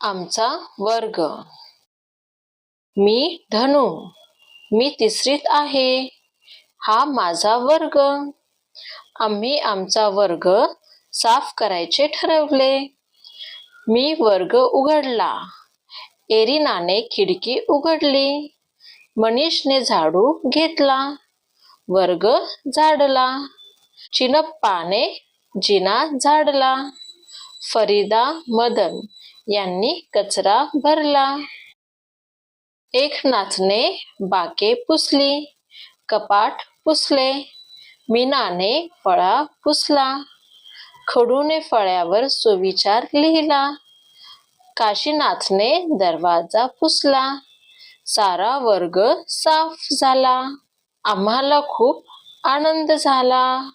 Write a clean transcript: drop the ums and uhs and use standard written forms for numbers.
आमचा वर्ग. मी धनु. मी तिसरीत आहे. हा माझा वर्ग. आम्ही आमचा वर्ग साफ करायचे ठरवले. मी वर्ग उघडला. एरिनाने खिडकी उघडली. मनीषने झाडू घेतला. वर्ग झाडला. चिनप्पाने जिना झाडला. फरीदा, मदन यांनी कचरा भरला. एकनाथने बाके पुसली. कपाट पुसले. मीनाने फळा पुसला. खडूने फळ्यावर सुविचार लिहिला. काशीनाथने दरवाजा पुसला. सारा वर्ग साफ झाला. आम्हाला खूप आनंद झाला.